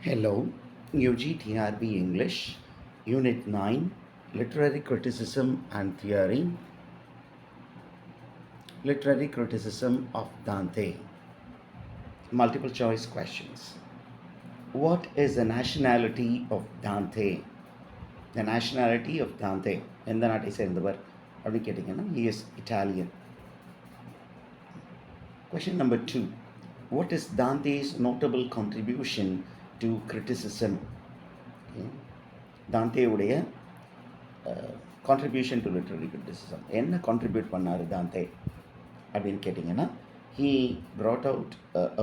Hello, ugc-ug-pg-trb-english, UNIT-9, Literary Criticism and Theory, Literary Criticism of Dante. Multiple choice questions. What is the nationality of Dante? The nationality of Dante. எந்த நாட்டை சேர்ந்தவர் அப்படின்னு கேட்டிங்கன்னா he is Italian. Question number 2. What is Dante's notable contribution to criticism? தாந்தேவுடைய contribution to literary criticism என்ன contribute பண்ணார் Dante அப்படின்னு கேட்டிங்கன்னா he brought out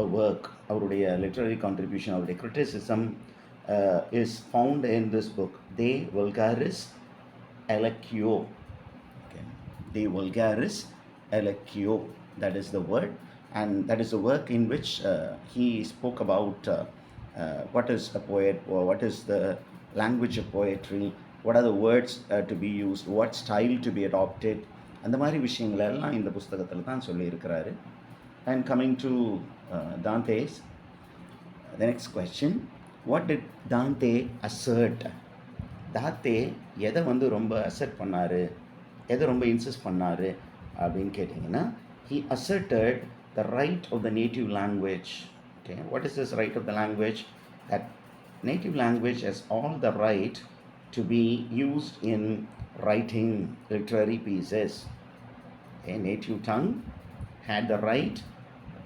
a work. அவருடைய லிட்ரரி கான்ட்ரிபியூஷன், அவருடைய criticism is found in this book, De Vulgaris Eloquio. Okay. De Vulgaris Eloquio, that is the word, and that is a work in which he spoke about what is a poet, or what is the language of poetry, what are the words to be used, what style to be adopted, அந்த மாதிரி விஷயங்களெல்லாம் இந்த புஸ்தகத்தில் தான் சொல்லியிருக்கிறாரு. And coming to Dante's, the next question, what did Dante assert? தாத்தே எதை ரொம்ப assert பண்ணார், எதை ரொம்ப இன்சிஸ்ட் பண்ணார் அப்படின்னு கேட்டிங்கன்னா he asserted the right of the native language. Okay, what is this right of the language? That native language has all the right to be used in writing literary pieces. Okay, native tongue had the right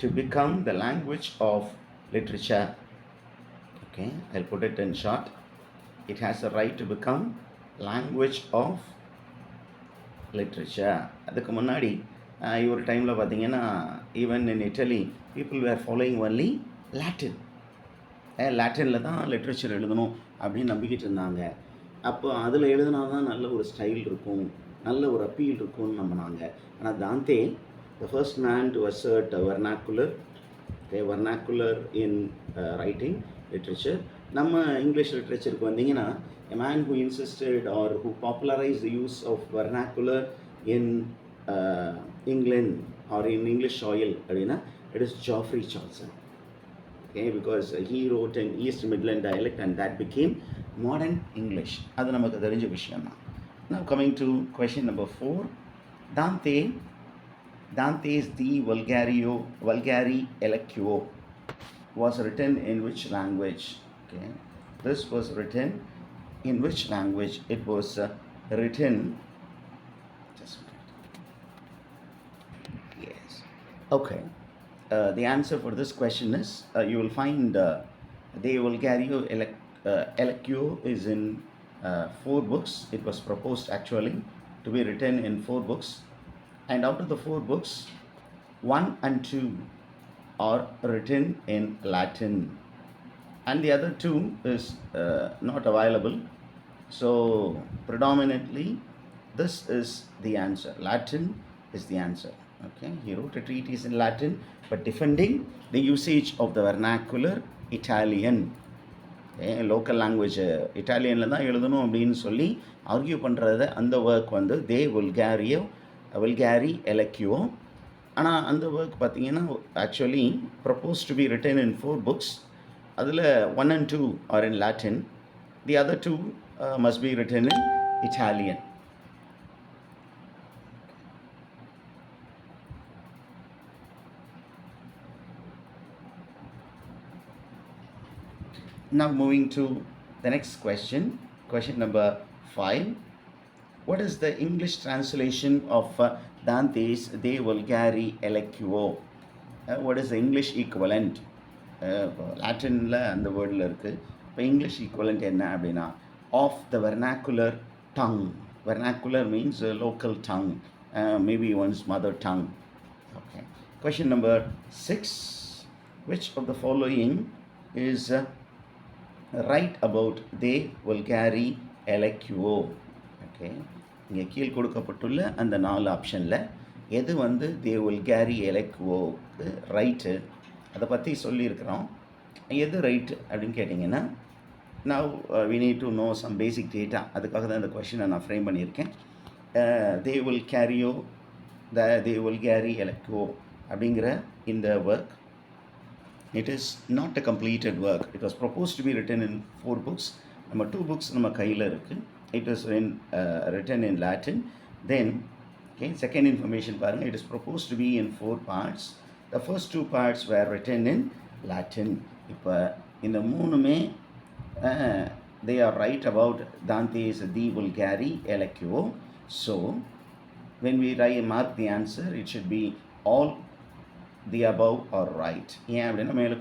to become the language of literature. Okay, I'll put it in short. It has the right to become language of literature. அதுக்கு முன்னாடி ஒரு டைமில் பார்த்தீங்கன்னா even in Italy people were following only Latin. லாட்டினில் தான் literature எழுதணும் அப்படின்னு நம்பிக்கிட்டு இருந்தாங்க. அப்போ அதில் எழுதினா தான் நல்ல ஒரு ஸ்டைல் இருக்கும், நல்ல ஒரு அப்பீல் இருக்கும்னு நம்பினாங்க. ஆனால் Dante the first man to assert a vernacular, vernacular in writing literature. நம்ம இங்கிலீஷ் லிட்ரேச்சருக்கு வந்தீங்கன்னா a man who insisted or who popularized the use of vernacular in England or in English soil அப்படின்னா it is Geoffrey Chaucer. Okay, because he wrote in East Midland dialect and that became modern English. அது நமக்கு தெரிஞ்ச விஷயம் தான். Now coming to question number 4, Dante's De Vulgari Eloquentia was written in which language? Okay, this was written in which language? It was written, just a minute. Yes, okay. The answer for this question is you will find De Vulgari Eloquentia is in 4 books. It was proposed actually to be written in 4 books, and out of the 4 books, 1 and 2 are written in Latin, and the other 2 is not available. So predominantly this is the answer. Latin is the answer. Okay, he wrote a treatise in Latin but defending the usage of the vernacular Italian. Local language இட்டாலியனில் தான் எழுதணும் அப்படின்னு சொல்லி argue பண்ணுறத அந்த work De Vulgari Eloquentia. ஆனால் அந்த work பார்த்தீங்கன்னா actually propose to be written in 4 books. அதில் 1 and 2 are in Latin. The other 2 must be written in Italian. Now moving to the next question, question number 5. What is the English translation of Dante's De Vulgari Eloquentia? What is the English equivalent? லாட்டினில் அந்த வேர்டில் இருக்குது. இப்போ English equivalent என்ன அப்படின்னா of the vernacular tongue. Vernacular means local tongue, maybe one's mother tongue. Okay, question number 6. Which of the following is right about De Vulgari Eloquentia? Okay, இங்கே கீழ் கொடுக்கப்பட்டுள்ள அந்த 4 ஆப்ஷனில் எது De Vulgari Eloquentiaக்கு ரைட்டு, அதை பற்றி சொல்லியிருக்கிறோம். எது ரைட்டு அப்படின்னு கேட்டிங்கன்னா now we need to know some basic data. அதுக்காக தான் இந்த கொஷினை நான் ஃப்ரேம் பண்ணியிருக்கேன். De Vulgari Eloquentia அப்படிங்கிற இந்த work It is not a completed work. It was proposed to be written in 4 books. நம்ம 2 books நம்ம கையில் இருக்குது. It was written in Latin. Then, okay, second information பாருங்க, it is proposed to be in 4 parts. The first 2 parts were written in Latin. இப்போ இந்த மூணுமே they are right about Dante's De Vulgari Eloquentia. So, when we mark the answer, it should be all the above are right. ஏன் அப்படின்னா மேலே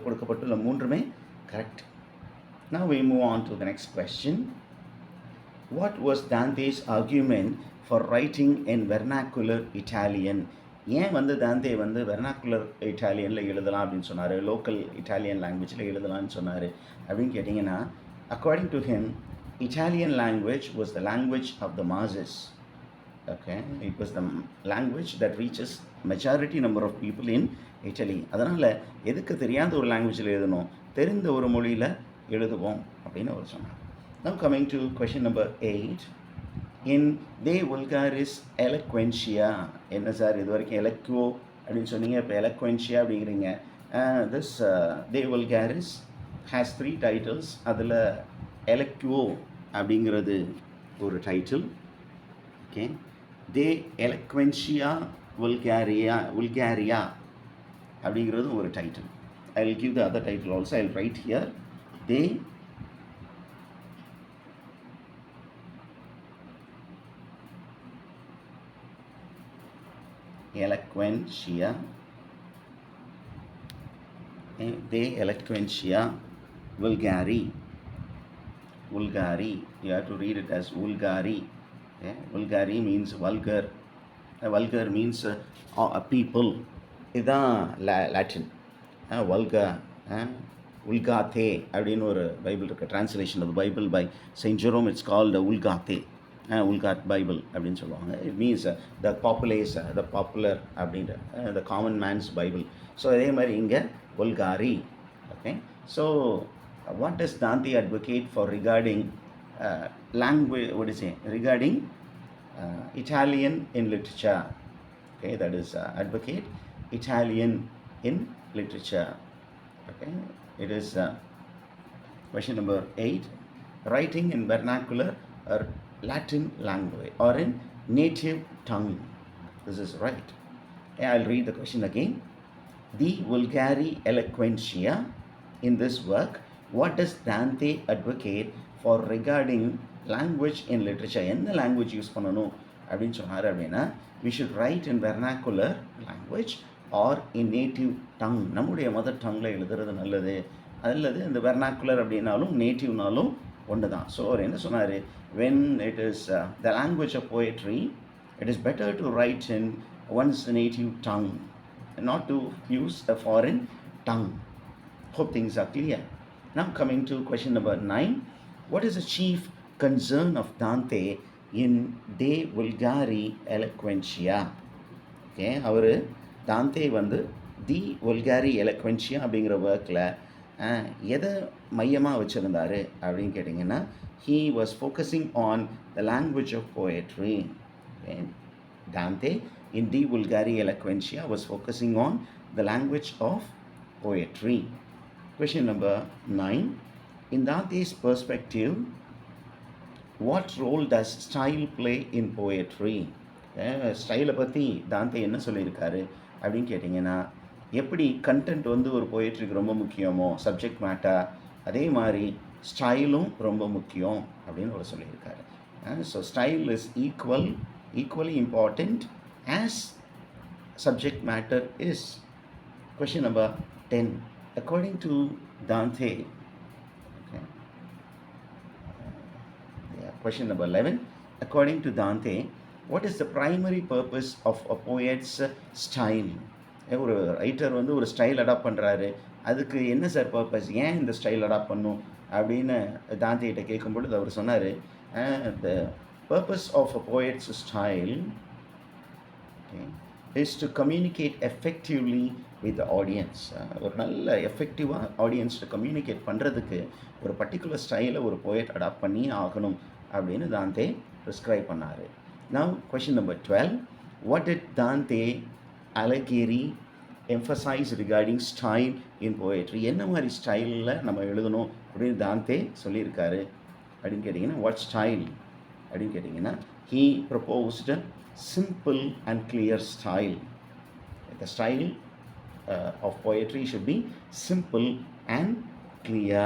கொடுக்கப்பட்டுள்ள மூன்றுமே correct. Now we move on to the next question. What was Dante's argument for writing in vernacular Italian? ஏன் Dante vernacular இட்டாலியனில் எழுதலாம் அப்படின்னு சொன்னார், local Italian லாங்குவேஜில் எழுதலாம்னு சொன்னார் அப்படின்னு கேட்டிங்கன்னா, according to him, Italian language was the language of the masses. Okay, it was the language that reaches majority number of people in Italy. அதனால் எதுக்கு தெரியாத ஒரு லாங்குவேஜில் எழுதணும், தெரிந்த ஒரு மொழியில் எழுதுவோம் அப்படின்னு அவர் சொன்னார். Now coming to question number 8. In De Vulgaris Eloquentia, என்ன சார் இது வரைக்கும் எலக்வோ அப்படின்னு சொன்னீங்க, இப்போ எலக்வென்ஷியா அப்படிங்கிறீங்க. This De Vulgaris has 3 titles. அதில் எலக்வோ அப்படிங்கிறது ஒரு title. Okay, De Eloquentia Vulgaria அப்படிங்கிறது ஒரு title. I will give the other title also. I will write here De Eloquentia. De Eloquentia Vulgari. You have to read it as Vulgari. Okay? Vulgari means vulgar. Vulgar means a people. இதுதான் Latin. Vulgar, Vulgate அப்படின்னு ஒரு Bible இருக்குது. Translation of Bible by Saint Jerome, it's called Vulgate, Vulgate Bible அப்படின்னு சொல்லுவாங்க. It means the populace, the popular அப்படின்ற the common man's Bible. So அதே மாதிரி இங்கே வல்காரி. Okay, so what does Dante advocate for regarding language, regarding Italian in literature? Okay, that is advocate Italian in literature. Okay, it is question number 8. Writing in vernacular or Latin language or in native tongue. This is right. I'll read the question again. De Vulgari Eloquentia. In this work, what does Dante advocate for regarding language in literature? என்ன language use பண்ணணும் அப்படின்னு சொன்னார் அப்படின்னா, we should write in vernacular language or in native tongue. நம்முடைய mother டங்கில் எழுதுறது நல்லது. அல்லது இந்த vernacular அப்படின்னாலும் நேட்டிவ்னாலும் ஒன்று தான். ஸோ அவர் என்ன சொன்னார், when it is the language of poetry, it is better to write in one's native tongue, not to use a foreign tongue. Hope things are clear. Now coming to question number 9. What is the chief concern of Dante in De Vulgari Eloquentia? Okay, our Dante the Vulgari Eloquentia அப்படிங்கிற ஒர்க்கில் எதை மையமாக வச்சுருந்தார் அப்படின்னு கேட்டிங்கன்னா, he was focusing on the language of poetry. Okay, Dante in De Vulgari Eloquentia was focusing on the language of poetry. Question number 9. In Dante's perspective, what role does style play in poetry? ஸ்டைலை பற்றி Dante என்ன சொல்லியிருக்காரு அப்படின்னு கேட்டிங்கன்னா, எப்படி content ஒரு போயட்ரிக்கு ரொம்ப முக்கியமோ, சப்ஜெக்ட் மேட்டர், அதே மாதிரி ஸ்டைலும் ரொம்ப முக்கியம் அப்படின்னு ஒரு சொல்லியிருக்காரு. So style is equally important as subject matter is. Question number 10. According to Dante, okay, question number 11. According to Dante, what is the primary purpose of a poet's style? ஒரு writer ஒரு style adapt பண்ணுறாரு, அதுக்கு என்ன sir purpose, ஏன் இந்த style adapt பண்ணும் அப்படின்னு தாந்திகிட்ட கேட்கும்பொழுது அவர் சொன்னார், the purpose of a poet's style, okay, is to communicate effectively with the audience. ஒரு நல்ல எஃபெக்டிவாக ஆடியன்ஸ்ட்டு கம்யூனிகேட் பண்ணுறதுக்கு ஒரு பர்டிகுலர் ஸ்டைலை ஒரு போயட் அடாப்ட் பண்ணி ஆகணும் அப்படின்னு தாந்தே ப்ரிஸ்கிரைப் பண்ணார். Now question number 12. What did Dante Alighieri emphasize regarding style in poetry. என்ன மாதிரி ஸ்டைலில் நம்ம எழுதணும் அப்படின்னு தாந்தே சொல்லியிருக்காரு அப்படின்னு கேட்டிங்கன்னா, வாட் ஸ்டைல் அப்படின்னு கேட்டிங்கன்னா, he proposed simple and clear style. The style of poetry should be simple and clear.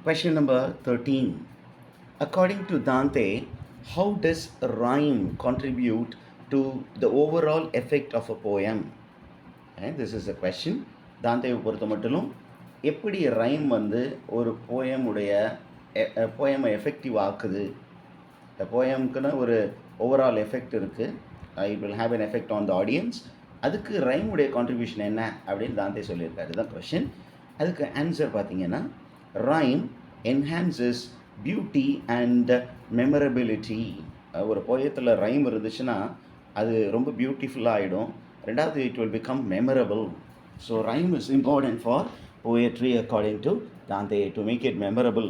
Question number 13. According to Dante, how does rhyme contribute to the overall effect of a poem? And this is a question. தாந்தேவை பொறுத்த மட்டும் எப்படி rhyme வந்து ஒரு போயமுடைய போயமை effective ஆக்குது. இந்த போயமுக்குன்னு ஒரு overall effect இருக்குது. It will have an effect on the audience. அதுக்கு ரைமுடைய contribution என்ன அப்படின்னு தாந்தே சொல்லியிருக்காரு. இதுதான் கொஷின். அதுக்கு ஆன்சர் பார்த்தீங்கன்னா, rhyme enhances beauty and memorability. ஒரு போயத்தில் ரைம் இருந்துச்சுன்னா அது ரொம்ப பியூட்டிஃபுல்லாக ஆகிடும். ரெண்டாவது, it will become memorable. So rhyme is important for poetry according to Dante, to make it memorable.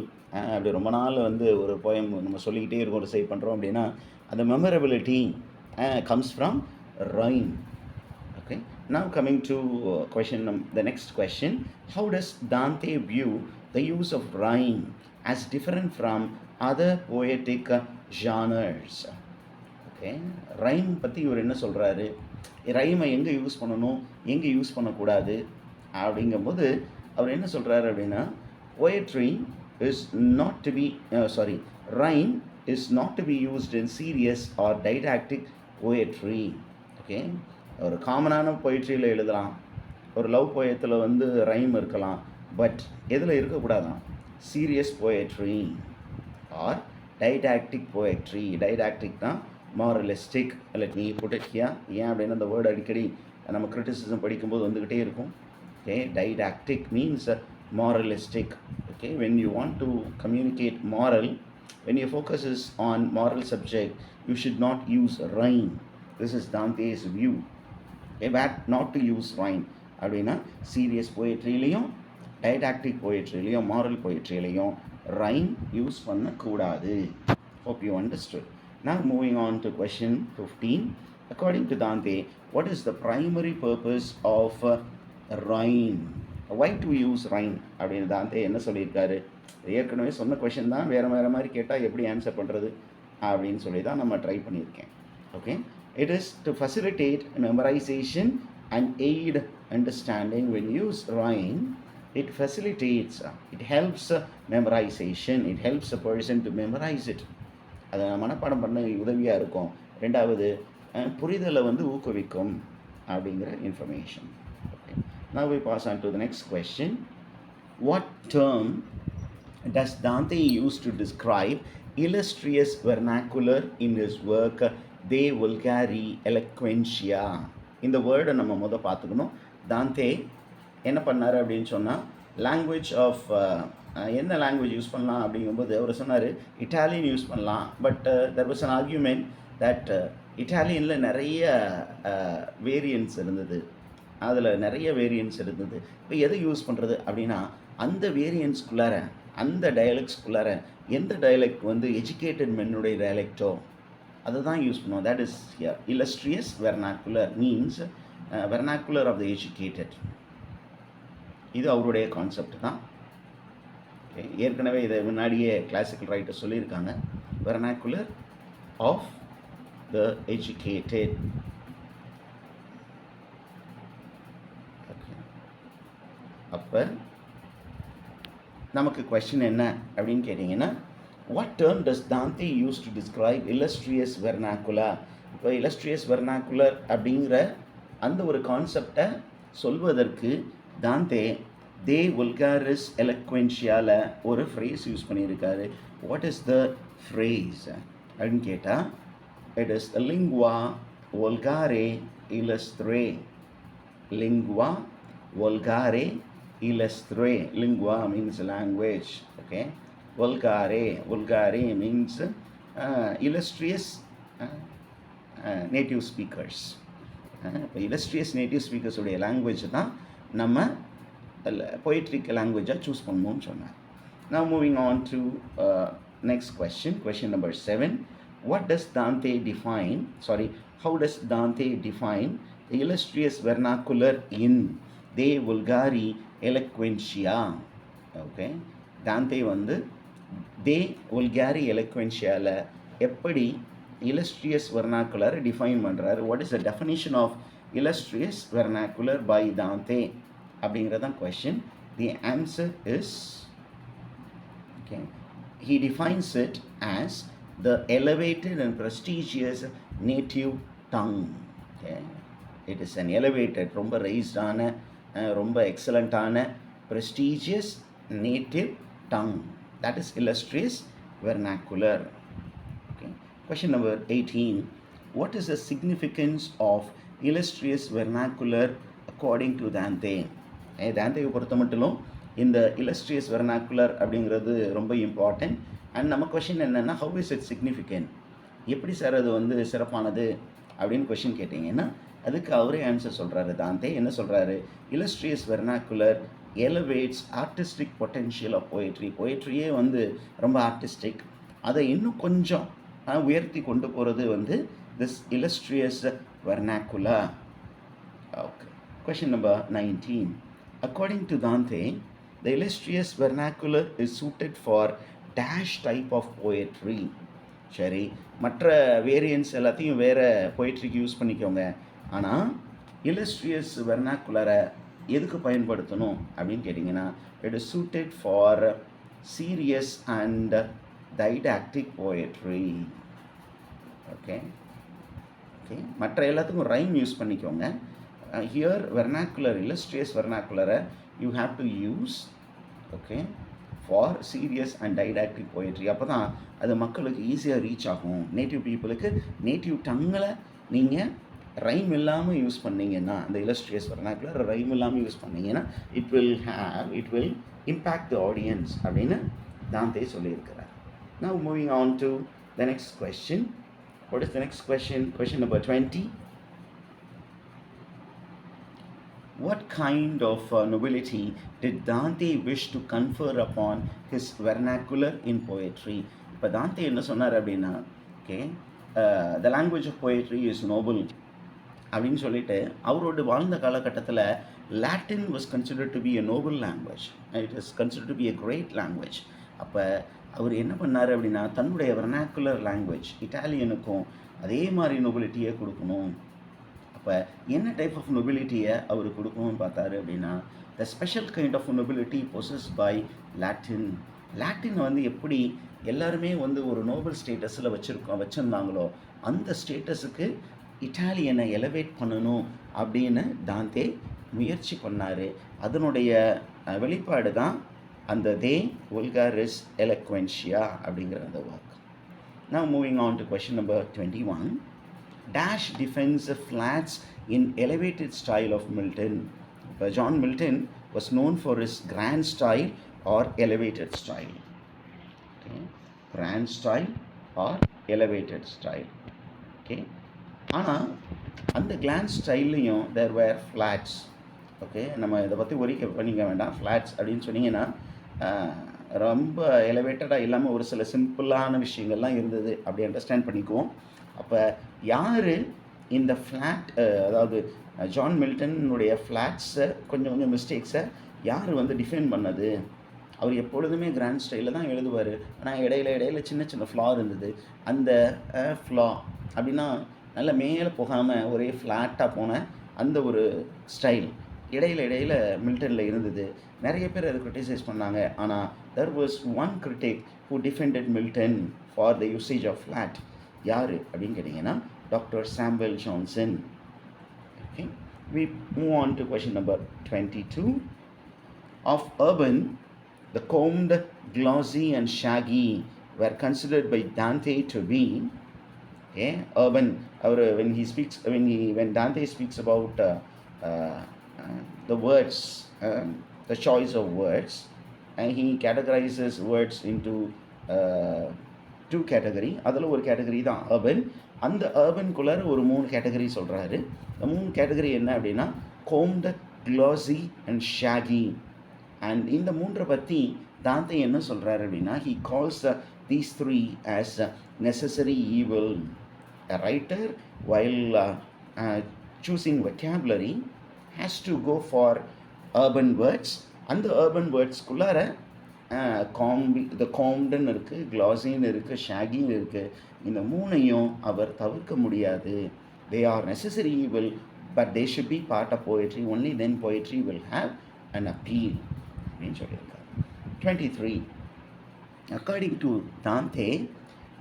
அப்படி ரொம்ப நாள் வந்து ஒரு போயம் நம்ம சொல்லிக்கிட்டே இருக்கோம், ஒரு சேவ் பண்ணுறோம் அப்படின்னா அந்த மெமரபிலிட்டி comes from rhyme. Okay, now coming to the next question, how does Dante view the use of rhyme as different from other poetic genres? Okay, rhyme பற்றி இவர் என்ன சொல்கிறாரு, ரைமை எங்கே யூஸ் பண்ணணும் எங்கே யூஸ் பண்ணக்கூடாது அப்படிங்கும்போது அவர் என்ன சொல்கிறாரு அப்படின்னா, poetry is not to be rhyme is not to be used in serious or didactic poetry. Okay, ஒரு காமனான பொயிட்ரியில் எழுதலாம், ஒரு லவ் போயத்தில் வந்து ரைம் இருக்கலாம், பட் எதில் இருக்கக்கூடாதான், serious poetry or didactic poetry. Didactic தான் moralistic. Let me put it here. ஏன் அப்படின்னு அந்த வேர்டு அடிக்கடி நம்ம கிரிட்டிசிசம் படிக்கும்போது வந்துக்கிட்டே இருக்கும். Okay, didactic means moralistic. Okay, when you want to communicate moral, when your focus is on moral subject, you should not use rhyme. This is Dante's view. Okay, but not to use rhyme. அப்படின்னா serious போயட்ரிலையும் didactic போயட்ரிலையும் moral போயட்ரிலையும் rhyme use பண்ணக்கூடாது. Hope you understood. Now moving on to question 15. According to Dante, what is the primary purpose of rhyme? Why to use rhyme அப்படின்னு Dante என்ன சொல்லியிருக்காரு. ஏற்கனவே சொன்ன கொஷின் தான், வேறு மாதிரி கேட்டால் எப்படி ஆன்சர் பண்ணுறது அப்படின்னு சொல்லி தான் நம்ம ட்ரை பண்ணியிருக்கேன். Okay, it is to facilitate memorisation and eight understanding. When use rhyme, it facilitates, it helps memorisation, it helps a person to memorise it. அதை மனப்பாடம் பண்ண உதவியாக இருக்கும். ரெண்டாவது, புரிதலை வந்து ஊக்குவிக்கும் அப்படிங்கிற information. Now we pass on to the next question. What term does Dante use to describe illustrious vernacular in his work De Vulgari Eloquentia? இந்த வேர்டை நம்ம பார்த்துக்கணும். தாந்தே என்ன பண்ணார் அப்படின்னு சொன்னால், லாங்குவேஜ் ஆஃப் என்ன லாங்குவேஜ் யூஸ் பண்ணலாம் அப்படிங்கும்போது அவர் சொன்னார் இட்டாலியன் யூஸ் பண்ணலாம். But there was an argument that இட்டாலியனில் நிறைய வேரியன்ஸ் இருந்தது, அதில் நிறைய வேரியன்ஸ் இருந்தது. இப்போ எதை யூஸ் பண்ணுறது அப்படின்னா, அந்த வேரியன்ஸ்குள்ளார, அந்த டயலெக்ட்ஸ்குள்ளார எந்த டயலெக்ட் வந்து எஜுகேட்டட் மென்னுடைய டயலெக்டோ அதை தான் யூஸ் பண்ணுவோம். That is illustrious vernacular means vernacular of the educated. இது அவருடைய கான்செப்ட் தான். ஓகே, ஏற்கனவே இதை முன்னாடியே கிளாசிக்கல் ரைட்டர் சொல்லியிருக்காங்க, vernacular ஆஃப் த எஜுகேட்டட். அப்போ நமக்கு கொஸ்டின் என்ன அப்படின்னு கேட்டிங்கன்னா, what term does Dante use to describe illustrious vernacular? இப்போ illustrious vernacular அப்படிங்கிற அந்த ஒரு கான்செப்டை சொல்வதற்கு தாந்தே De Vulgaris Eloquentiaல ஒரு ஃப்ரேஸ் யூஸ் பண்ணியிருக்காரு. வாட் இஸ் த ஃப்ரேஸ் அப்படின்னு கேட்டால், it is lingua vulgare illustre. Lingua vulgare illustre. Lingua means language. Okay, vulgare means illustrious native speakers. illustrious native speakers உடைய லாங்குவேஜ் தான் நம்ம poetic லாங்குவேஜாக சூஸ் பண்ணணும்னு சொன்னார். Now moving on to next question number 7. What does Dante define, How does Dante define the illustrious vernacular in De Vulgari Eloquentia? Okay, Dante வந்து De Vulgari Eloquentiaல எப்படி illustrious vernacular define பண்றாரு? What is the definition of illustrious vernacular by Dante? அப்படிங்கிறதான் question. The answer is, okay, he defines it as the elevated and prestigious native tongue. Okay, it is an elevated, ரொம்ப raised ஆன, ரொம்ப excellent ஆன, prestigious native tongue. That is illustrious vernacular. Okay. Question number 18. What is the significance of illustrious vernacular according to Dante? Danteயை பொறுத்த மட்டும் இந்த illustrious vernacular அப்படிங்கிறது ரொம்ப important. And நம்ம கொஷின் என்னென்னா, ஹவு இஸ் இட் சிக்னிஃபிகண்ட், எப்படி சார் அது வந்து சிறப்பானது அப்படின்னு கொஷின் கேட்டிங்கன்னா, அதுக்கு அவரே ஆன்சர் சொல்கிறாரு. தாந்தே என்ன சொல்கிறாரு? illustrious vernacular elevates artistic potential of poetry. போயட்ரியே வந்து ரொம்ப ஆர்டிஸ்டிக், அதை இன்னும் கொஞ்சம் உயர்த்தி கொண்டு போகிறது வந்து this illustrious vernacular. Okay. Question number 19. According to Dante, the illustrious vernacular is suited for dash type of poetry. சரி, மற்ற வேரியன்ஸ் எல்லாத்தையும் வேறு போய்ட்ரிக்கு யூஸ் பண்ணிக்கோங்க. ஆனால் illustrious vernacular எதுக்கு பயன்படுத்தணும் அப்படின்னு கேட்டிங்கன்னா, it is suited for serious and didactic poetry. Okay okay, மற்ற எல்லாத்துக்கும் ரைம் யூஸ் பண்ணிக்கோங்க. Here vernacular, illustrious vernacular you have to use, okay, for serious and didactic poetry. அப்போ தான் அது மக்களுக்கு ஈஸியாக ரீச் ஆகும். நேட்டிவ் பீப்புளுக்கு நேட்டிவ் டங்கில் நீங்கள் ரைம் இல்லாமல் யூஸ் பண்ணிங்கன்னா, அந்த illustrious vernacular ரைம் இல்லாமல் யூஸ் பண்ணிங்கன்னா it will impact the audience அப்படின்னு தாந்தே சொல்லியிருக்கிறார். Now moving on to the next question. What is the next question? Question number 20. What kind of nobility did Dante wish to confer upon his vernacular in poetry? இப்போ Dante என்ன சொன்னார் அப்படின்னா, okay, the language of poetry is noble அப்படின்னு சொல்லிட்டு, அவரோட வாழ்ந்த காலகட்டத்தில் Latin was considered to be a noble language. It is considered to be a great language. அப்போ அவர் என்ன பண்ணார் அப்படின்னா, தன்னுடைய vernacular language இட்டாலியனுக்கும் அதே மாதிரி நொபிலிட்டியை கொடுக்கணும். அப்போ என்ன டைப் ஆஃப் நொபிலிட்டியை அவர் கொடுக்கணும்னு பார்த்தாரு அப்படின்னா, the special kind of nobility possessed by Latin. Latin வந்து எப்படி எல்லாருமே வந்து ஒரு நோபல் ஸ்டேட்டஸில் வச்சுருந்தாங்களோ, அந்த ஸ்டேட்டஸுக்கு இட்டாலியனை எலவேட் பண்ணணும் அப்படின்னு தாந்தே முயற்சி பண்ணார். அதனுடைய வெளிப்பாடு தான் அந்த தே வுல்காரிஸ் எலக்வென்ஷியா அப்படிங்கிற அந்த work. Now moving on to question number 21. Dash defends the flats in elevated style of Milton. John Milton was known for his grand style or elevated style. Okay. Grand style or elevated style. Okay. ஆனால் அந்த grand ஸ்டைல்லையும் there were flats. Okay, நம்ம இதை பற்றி பண்ணிக்க வேண்டாம். Flats அப்படின்னு சொன்னீங்கன்னா ரொம்ப எலிவேட்டடாக இல்லாமல் ஒரு சில சிம்பிளான விஷயங்கள்லாம் இருந்தது அப்படி அண்டர்ஸ்டாண்ட் பண்ணிக்குவோம். அப்போ யார் இந்த ஃப்ளாட், அதாவது ஜான் மில்டனுடைய ஃப்ளாட்ஸை கொஞ்சம் மிஸ்டேக்ஸை யார் வந்து டிஃபைன் பண்ணது? அவர் எப்பொழுதுமே கிராண்ட் ஸ்டைலில் தான் எழுதுவார். ஆனால் இடையில சின்ன சின்ன ஃப்ளா இருந்தது. அந்த ஃப்ளா அப்படின்னா நல்ல மேலே போகாமல் ஒரே ஃப்ளாட்டாக போன அந்த ஒரு ஸ்டைல் இடையில மில்டனில் இருந்தது. நிறைய பேர் அதை கிரிட்டிசைஸ் பண்ணாங்க. ஆனால் there was one critic who defended Milton for the usage of flat. யார் அப்படின்னு கேட்டிங்கன்னா, டாக்டர் சாம்பல் Johnson. Okay, we move on to question number 22. Of urban, the combed, glossy and shaggy were considered by Dante to be, okay, urban. When Dante speaks about the words, the choice of words, and he categorizes words into two category. அதில் ஒரு category தான் urban. அந்த urbanக்குள்ளார ஒரு 3 category சொல்கிறாரு. இந்த 3 category என்ன அப்படின்னா, combed, glossy and shaggy. And இந்த 3 பற்றி தாந்தே என்ன சொல்கிறாரு அப்படின்னா, he calls these 3 as necessary evil. A writer, while choosing vocabulary, has to go for urban words. அந்த urban words குள்ளார the combed இருக்குது, glossy இருக்குது, shaggy இருக்குது. இந்த மூணையும் அவர் தவிர்க்க முடியாது. They are necessary evil, but they should be part of poetry. Only then poetry will have an appeal. அப்படின்னு சொல்லியிருக்காரு. 23. According to Dante,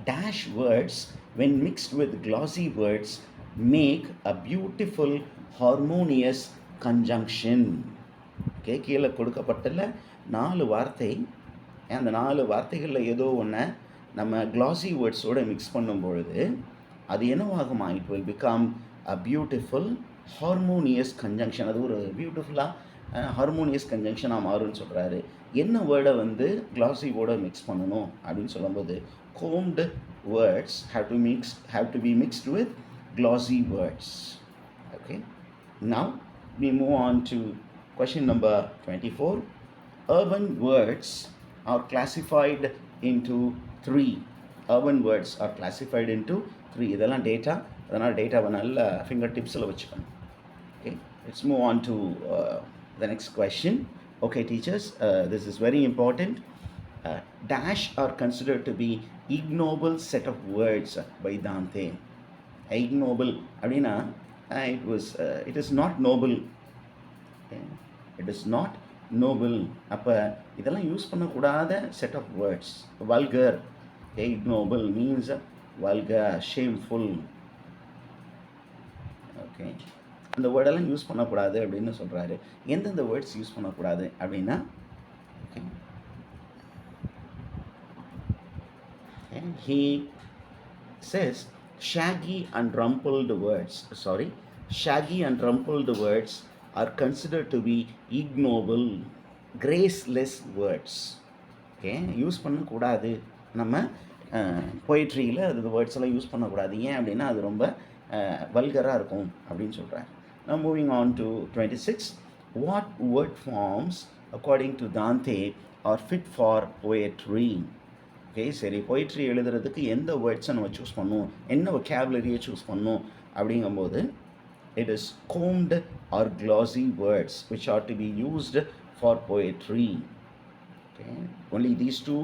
dash words, when mixed with glossy words, make a beautiful harmonious conjunction. Okay, கீழே கொடுக்கப்பட்டுள்ள 4 வார்த்தை, அந்த 4 வார்த்தைகளில் ஏதோ ஒன்று நம்ம glossy வேர்ட்ஸோடு மிக்ஸ் பண்ணும் பொழுது அது என்னவாகுமா? It will become a beautiful harmonious conjunction. அது ஒரு பியூட்டிஃபுல்லாக ஹார்மோனியஸ் கன்ஜங்ஷனாக மாறும்னு சொல்கிறாரு. என்ன வேர்டை வந்து glossy வேர்டை மிக்ஸ் பண்ணணும் அப்படின்னு சொல்லும்போது, combed words have to be mixed with glossy words. Okay, now we move on to question number 24. Urban words are classified into 3. Urban words are classified into 3. இதெல்லாம் டேட்டா, அதனால் டேட்டாவை நல்ல ஃபிங்கர் டிப்ஸில் வச்சுக்கணும். Okay, let's move on to the next question. Okay teachers, this is very important. Dash are considered to be ignoble set of words by Dante. Ignoble அப்படின்னா it is not noble. Okay, it is not noble. அப்போ இதெல்லாம் use பண்ணக்கூடாத set of words. Vulgar, ignoble means vulgar, shameful. Okay, அந்த வேர்டெல்லாம் use பண்ணக்கூடாது அப்படின்னு சொல்கிறாரு. எந்தெந்த வேர்ட்ஸ் யூஸ் பண்ணக்கூடாது அப்படின்னா, okay, he says shaggy and rumpled words are considered to be ignoble, graceless words. Okay, use பண்ணக்கூடாது. நம்ம பொயிட்ரியில் அது வேர்ட்ஸ் எல்லாம் யூஸ் பண்ணக்கூடாது. ஏன் அப்படின்னா அது ரொம்ப வல்கராக இருக்கும் அப்படின்னு சொல்கிறார். Now moving on to 26. What word forms according to Dante are fit for poetry? Okay, சரி, பொயிட்ரி எழுதுறதுக்கு எந்த வேர்ட்ஸை நம்ம சூஸ் பண்ணணும், என்ன vocabulary சூஸ் பண்ணணும் அப்படிங்கும்போது, it is combed or glossy words which are to be used for poetry. Okay, only these 2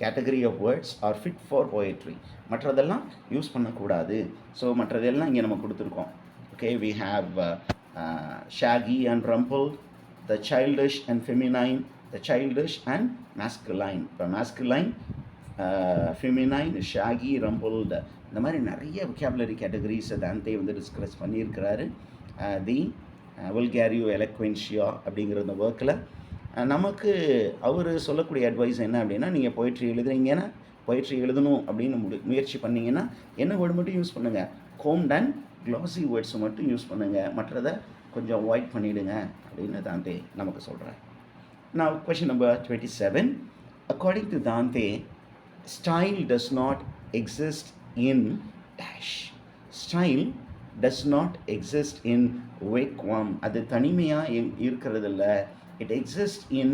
category of words are fit for poetry. மற்றதெல்லாம் use பண்ணக்கூடாது. ஸோ மற்றதெல்லாம் இங்கே நம்ம கொடுத்துருக்கோம். Okay, we have shaggy and rumpled, the childish and feminine, the childish and masculine. இப்போ masculine, feminine, shaggy, rumpled, இந்த மாதிரி நிறைய vocabulary categories Dante வந்து டிஸ்கஸ் பண்ணியிருக்கிறாரு. தி Vulgari Eloquentia அப்படிங்கிற இந்த ஒர்க்கில் நமக்கு அவர் சொல்லக்கூடிய அட்வைஸ் என்ன அப்படின்னா, நீங்கள் பொயிட்ரி எழுதுறீங்கன்னா, பொயிட்ரி எழுதணும் அப்படின்னு முயற்சி பண்ணிங்கன்னா என்ன வேர்டு மட்டும் யூஸ் பண்ணுங்கள், கோம்ட் அண்ட் glossy வேர்ட்ஸை மட்டும் யூஸ் பண்ணுங்கள், மற்றதை கொஞ்சம் அவாய்ட் பண்ணிவிடுங்க அப்படின்னு Dante நமக்கு சொல்கிறார். Now question number 27. According to Dante, style does not exist in dash. Style does not exist in vacuum. அது தனிமையாக இருக்கிறதில்ல. It exists in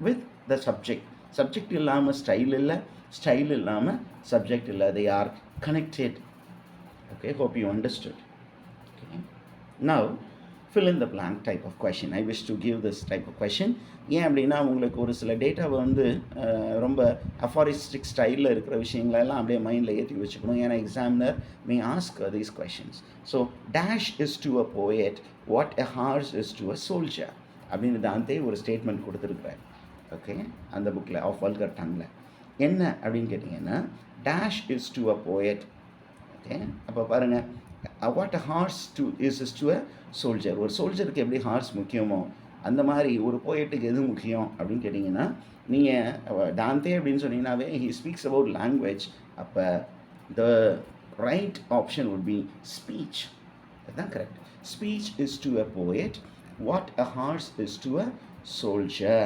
with the subject. Subject இல்லாமல் ஸ்டைல் இல்லை, ஸ்டைல் இல்லாமல் சப்ஜெக்ட் இல்லை. They are connected. Okay, hope you understood. Okay, now fill in the blank type of question. I wish to give this type of question. ஏன் அப்படின்னா உங்களுக்கு ஒரு சில டேட்டாவை வந்து ரொம்ப அஃபாரிஸ்டிக் ஸ்டைலில் இருக்கிற விஷயங்களெல்லாம் அப்படியே மைண்டில் ஏற்றி வச்சுக்கணும். ஏன்னா examiner may ask these questions. So dash is to a poet what a horse is to a soldier அப்படின்னு Dante ஒரு ஸ்டேட்மெண்ட் கொடுத்துருக்குறாரு. ஓகே, அந்த புக்கில் ஆஃப் வல்கர் டங்கில் என்ன அப்படின்னு கேட்டிங்கன்னா, dash is to a poet. Okay, அப்போ பாருங்கள், what a horse is to a soldier. ஒரு சோல்ஜருக்கு எப்படி ஹார்ஸ் முக்கியமோ அந்த மாதிரி ஒரு போயட்டுக்கு எது முக்கியம் அப்படின்னு கேட்டிங்கன்னா, நீங்கள் Dante அப்படின்னு சொன்னீங்கன்னாவே he speaks about language. அப்போ the right option would be speech. அதுதான் correct. Speech is to a poet what a horse is to a soldier.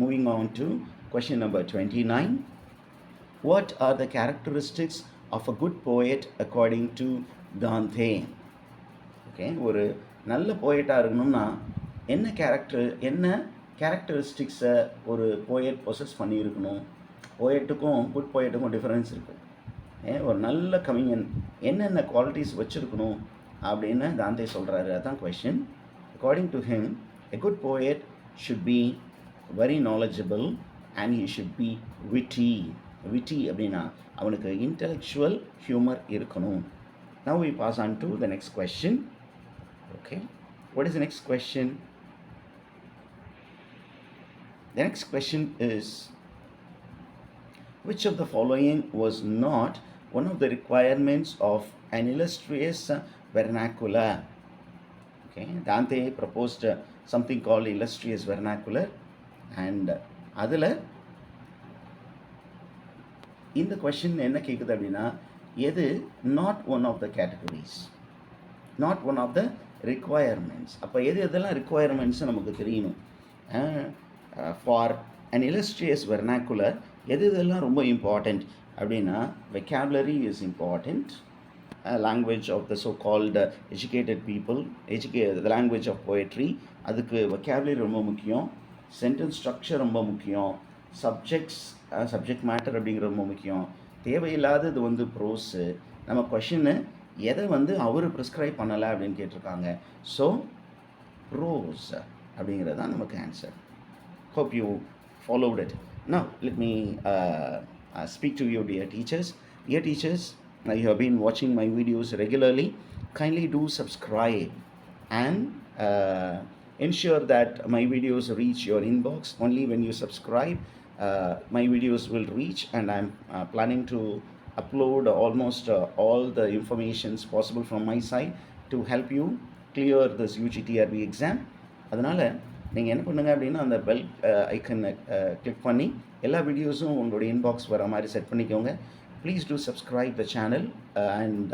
Moving on to question number 29. What are the characteristics of a good poet according to Dante? Okay, ஒரு நல்ல போயட்டாக இருக்கணும்னா என்ன கேரக்டரிஸ்டிக்ஸை ஒரு poet possess பண்ணியிருக்கணும். போயட்டுக்கும் good போயட்டுக்கும் difference இருக்குது. ஒரு நல்ல கவிஞன் என்னென்ன குவாலிட்டிஸ் வச்சுருக்கணும் அப்படின்னு தாந்தே சொல்கிறாரு. அதுதான் question. According to him, a good poet should be very knowledgeable and he should be witty. Witty அப்படின்னா அவனுக்கு இன்டெலெக்சுவல் ஹியூமர் இருக்கணும். Now we pass on to the next question. Okay, what is the next question? The next question is, which of the following was not one of the requirements of an illustrious vernacular? Okay, Dante proposed something called illustrious vernacular, and அதில் இந்த question என்ன கேட்குது அப்படின்னா, எது not one of the categories, not one of the requirements. அப்போ எதெல்லாம் requirements நமக்கு தெரியணும். ஃபார் அன் இல்லஸ்ட்ரியஸ் வெர்னாக்குலர் இதெல்லாம் ரொம்ப இம்பார்ட்டண்ட் அப்படின்னா, vocabulary is important. Language of the so called educated people, the language of poetry, அதுக்கு வெக்காபுலரி ரொம்ப முக்கியம். சென்டென்ஸ் ஸ்ட்ரக்சர் ரொம்ப முக்கியம். சப்ஜெக்ட் மேட்டர் அப்படிங்கிறது ரொம்ப முக்கியம். தேவையில்லாதது ப்ரோஸு. நம்ம கொஷின்னு எதை அவர் ப்ரிஸ்கிரைப் பண்ணலை அப்படின்னு கேட்டிருக்காங்க. ஸோ ப்ரோஸ் அப்படிங்கிறது தான் நமக்கு answer. Hope you followed it. Now, let me speak to you, dear teachers. Dear teachers, you have been watching my videos regularly. Kindly do subscribe and ensure that my videos reach your inbox. Only when you subscribe, my videos will reach, and I'm planning to upload almost all the informations possible from my side to help you clear this UGTRB exam. அதனால் நீங்கள் என்ன பண்ணுங்கள் அப்படின்னா, அந்த bell ஐக்கனை click பண்ணி எல்லா வீடியோஸும் உங்களுடைய இன்பாக்ஸ் வர மாதிரி செட் பண்ணிக்கோங்க. Please do subscribe the channel and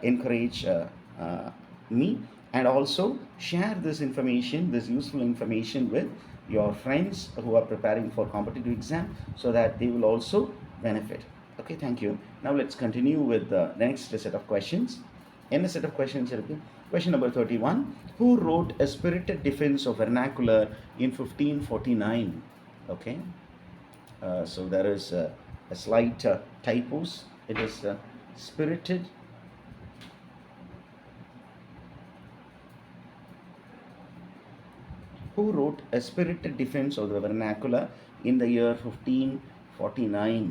encourage me, and also share this information, this useful information with your friends who are preparing for competitive exam, so that they will also benefit. Okay, thank you. Now let's continue with the next set of questions. என்ன set of questions இருக்கு? Question number 31. Who wrote a spirited defense of vernacular in 1549? Okay, so there is a slight typos. It is spirited. Who wrote a spirited defense of the vernacular in the year 1549?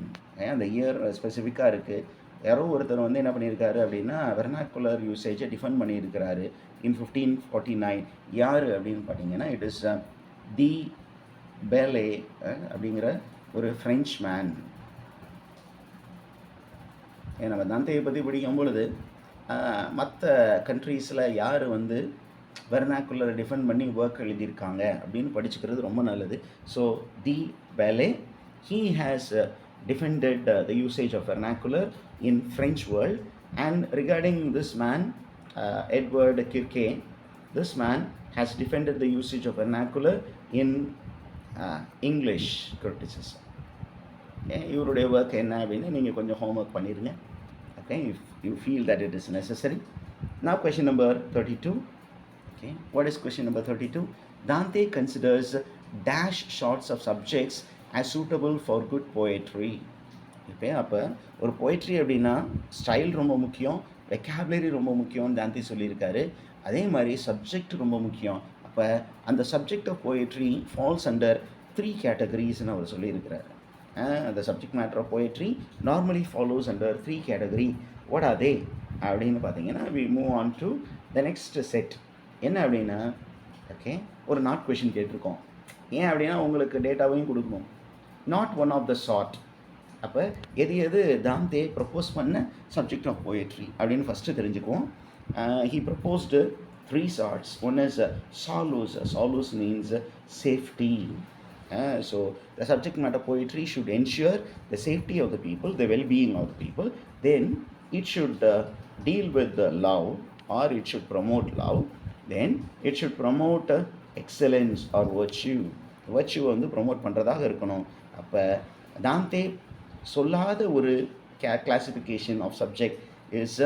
அந்த year ஸ்பெசிஃபிக்காக இருக்குது. யாரோ ஒருத்தர் என்ன பண்ணியிருக்காரு அப்படின்னா, vernacular யூசேஜை define பண்ணியிருக்கிறாரு இன் 1549. யார் அப்படின்னு பார்த்தீங்கன்னா, இட் இஸ் தி பெலே அப்படிங்கிற ஒரு ஃப்ரெஞ்ச் மேன். நம்ம தாந்தையை பற்றி படிக்கும் பொழுது மற்ற கண்ட்ரீஸில் யார் வெர்னாக்குலரை டிஃபைன் பண்ணி ஒர்க் எழுதியிருக்காங்க அப்படின்னு படிச்சுக்கிறது ரொம்ப நல்லது. So the பெலே, he has defended the usage of vernacular in French world. And regarding this man, Edward Kirke, this man has defended the usage of vernacular in English criticism. இவருடைய work என்ன அப்படின்னு நீங்கள் கொஞ்சம் homework பண்ணிடுங்க. Okay, if you feel that it is necessary. Now question number 32. Okay, what is question number 32? Dante considers dash sorts of subjects as suitable for good poetry. இப்போ அப்போ ஒரு poetry அப்படின்னா ஸ்டைல் ரொம்ப முக்கியம், வெக்காபுலரி ரொம்ப முக்கியம்னு தாந்தி சொல்லியிருக்காரு. அதே மாதிரி சப்ஜெக்ட் ரொம்ப முக்கியம். அப்போ அந்த subject of poetry falls under 3 கேட்டகரிஸ்ன்னு அவர் சொல்லியிருக்கிறார். அந்த subject matter of poetry normally follows under 3 category. What are they அப்படின்னு பார்த்தீங்கன்னா, we move on to the next set. என்ன அப்படின்னா, ஓகே, ஒரு நாட் கொஷின் கேட்டிருக்கோம். ஏன் அப்படின்னா உங்களுக்கு டேட்டாவையும் கொடுக்கணும். Not one of the sort. அப்போ எது தாந்தே ப்ரப்போஸ் பண்ண சப்ஜெக்ட் ஆஃப் போயட்ரி அப்படின்னு ஃபஸ்ட்டு தெரிஞ்சுக்குவோம். He proposed 3 sorts. One is சாலூஸ். சாலூஸ் means safety. So the subject matter poetry should ensure the safety of the people, the well-being of the people. Then it should deal with the love, or it should promote love. Then it should promote excellence or virtue. Virtue promote பண்ணுறதாக இருக்கணும். அப்போ Dante சொல்லாத ஒரு classification of subject is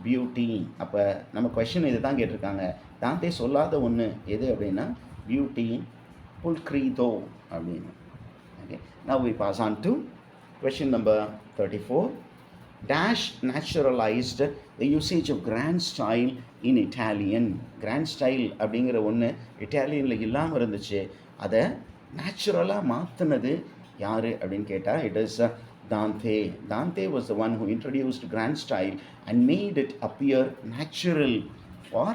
beauty. அப்போ நம்ம question இது தான் கேட்டிருக்காங்க. தாந்தே சொல்லாத ஒன்று எது அப்படின்னா பியூட்டி, புல்க்ரீதோ அப்படின்னு. Okay, now we pass on to question number 34. dash naturalized the usage of grand style in Italian. Grand style அப்படிங்கிற ஒன்று இட்டாலியனில் இல்லாமல் இருந்துச்சு, அதை நேச்சுரலாக மாற்றினது யார் அப்படின்னு கேட்டால் it is Dante. Dante was the one who introduced grand style and made it appear natural for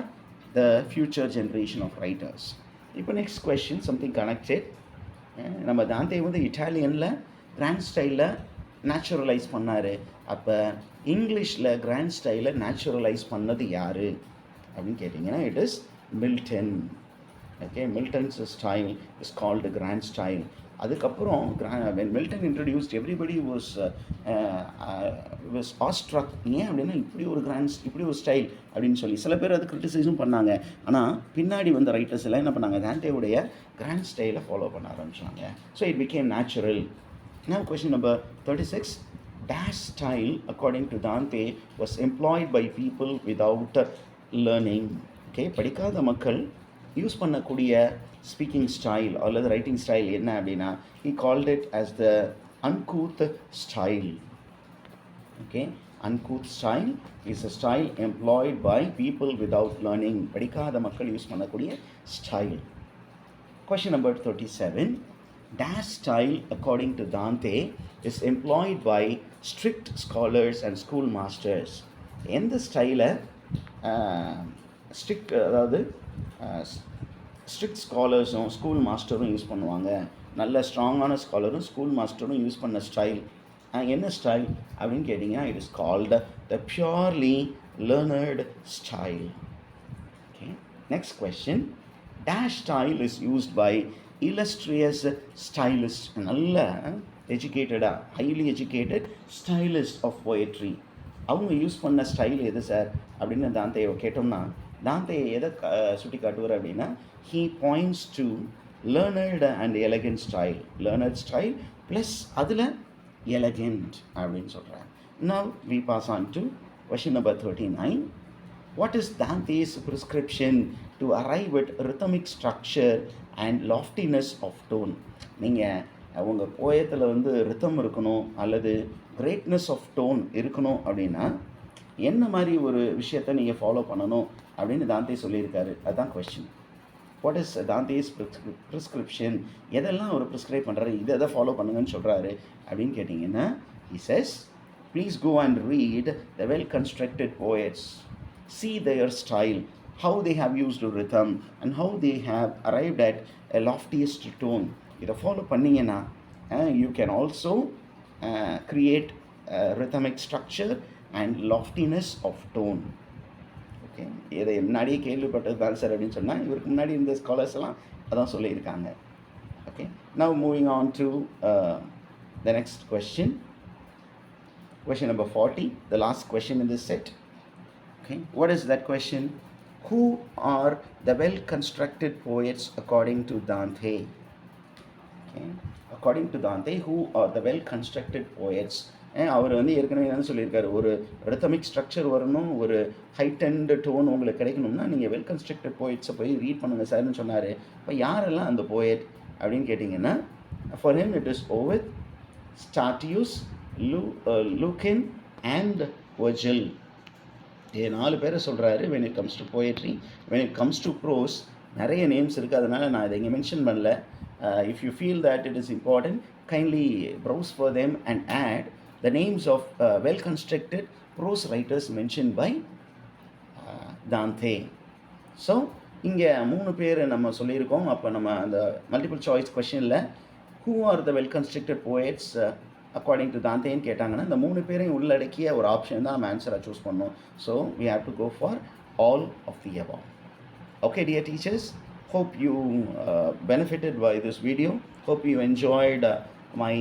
the future generation of writers. இப்போ next question, something connected. நம்ம தாந்தே வந்து இட்டாலியனில் கிராண்ட் ஸ்டைலில் நேச்சுரலைஸ் பண்ணார். அப்போ இங்கிலீஷில் கிராண்ட் ஸ்டைலில் நேச்சுரலைஸ் பண்ணது யார் அப்படின்னு கேட்டிங்கன்னா it is Milton. Okay, Milton's style is called grand style. அதுக்கப்புறம் when Milton introduced, everybody was awestruck. ஏன் அப்படின்னா இப்படி ஒரு ஸ்டைல் அப்படின்னு சொல்லி சில பேர் அது கிரிட்டிசைஸும் பண்ணாங்க. ஆனால் பின்னாடி வந்த ரைட்டர்ஸ் எல்லாம் என்ன பண்ணாங்க, தாண்டேவுடைய கிராண்ட் ஸ்டைலை ஃபாலோ பண்ண ஆரம்பிச்சாங்க. So it became natural. Now question number 36. Dash style according to Dante was employed by people without learning. Okay, படிக்காத மக்கள் யூஸ் பண்ணக்கூடிய ஸ்பீக்கிங் ஸ்டைல் அல்லது ரைட்டிங் ஸ்டைல் என்ன அப்படின்னா he called it as the uncouth style. Okay, uncouth style is a style employed by people without learning. படிக்காத மக்கள் use பண்ணக்கூடிய style. Question number 37. Dash style according to Dante is employed by strict scholars and school masters. எந்த ஸ்டைலை அதாவது strict ஸ்காலர்ஸும் school மாஸ்டரும் use பண்ணுவாங்க, நல்ல ஸ்ட்ராங்கான ஸ்காலரும் ஸ்கூல் மாஸ்டரும் யூஸ் பண்ண ஸ்டைல் என்ன ஸ்டைல் அப்படின்னு கேட்டிங்கன்னா it is called the purely learned style. Okay, next question. Dash style is used by illustrious stylist, நல்ல எஜுகேட்டடாக highly educated stylist of poetry. அவங்க யூஸ் பண்ண ஸ்டைல் எது சார் அப்படின்னு தாந்தையை கேட்டோம்னா தாந்தை எதை சுட்டி காட்டுவார் அப்படின்னா he points to learned and elegant style. learned style plus அதில் elegant அப்படின்னு சொல்கிறார். Now we pass on to question number 39. What is Dante's prescription to arrive at rhythmic structure and loftiness of tone? நீங்கள் உங்கள் போயத்தில் வந்து ரித்தம் இருக்கணும் அல்லது greatness of tone இருக்கணும் அப்படின்னா என்ன மாதிரி ஒரு விஷயத்தை நீங்கள் ஃபாலோ பண்ணணும் அப்படின்னு தாந்தே சொல்லியிருக்காரு. அதுதான் question. What is Dante's prescription? எதெல்லாம் அவர் ப்ரிஸ்கிரைப் பண்ணுறாரு, இதை ஃபாலோ பண்ணுங்கன்னு சொல்கிறாரு அப்படின்னு கேட்டிங்கன்னா he says, please go and read the well-constructed poets. See their style, how they have used rhythm and how they have arrived at a loftiest tone. இதை follow பண்ணிங்கன்னா you can also create rhythmic structure and loftiness of tone. Okay, இதை முன்னாடியே கேள்விப்பட்டது தான் sir அப்படின்னு சொன்னால் இவருக்கு முன்னாடி இந்த ஸ்காலர்ஸ் எல்லாம் அதான் சொல்லியிருக்காங்க. Okay, now moving on to the next question. Question number 40, the last question in this set. Okay, what is that question? Who are the well-constructed poets according to Dante? Okay, according to Dante, who are the well-constructed poets? அவர் வந்து ஏற்கனவே என்ன சொல்லியிருக்காரு, ஒரு rhythmic structure வரணும், ஒரு height and tone உங்களுக்கு கிடைக்கணும்னா நீங்கள் வெல் கன்ஸ்ட்ரக்டட் போயட்ஸை போய் ரீட் பண்ணுங்கள் சார்னு சொன்னார். இப்போ யாரெல்லாம் அந்த போயட் அப்படின்னு கேட்டிங்கன்னா for him it is Ovid, Statius, Lucan and Virgil. இது 4 பேரை சொல்கிறாரு. when it comes to poetry. when it comes to prose நிறைய நேம்ஸ் இருக்குது, அதனால் நான் இதை இங்கே மென்ஷன் பண்ணல. if you feel that it is important, kindly browse for them and add the names of well-constructed prose writers mentioned by Dante. So இங்கே 3 பேர் நம்ம சொல்லியிருக்கோம். அப்போ நம்ம அந்த மல்டிபிள் சாய்ஸ் கொஷனில் who are the well-constructed poets according to Danteன்னு கேட்டாங்கன்னா இந்த 3 பேரையும் உள்ளடக்கிய ஒரு ஆப்ஷன் தான் நம்ம ஆன்சராக சூஸ் பண்ணோம். So we have to go for all of the above. Okay, dear teachers, hope you benefited by this video. Hope you enjoyed my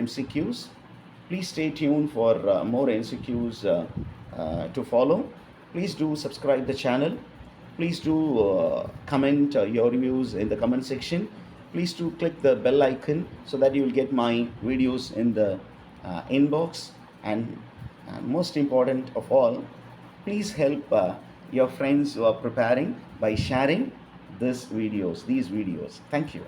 MCQs. Please stay tuned for more MCQs to follow. Please do subscribe the channel. Please do comment your views in the comment section. Please do click the bell icon so that you will get my videos in the inbox. And most important of all, please help your friends who are preparing by sharing these videos. Thank you.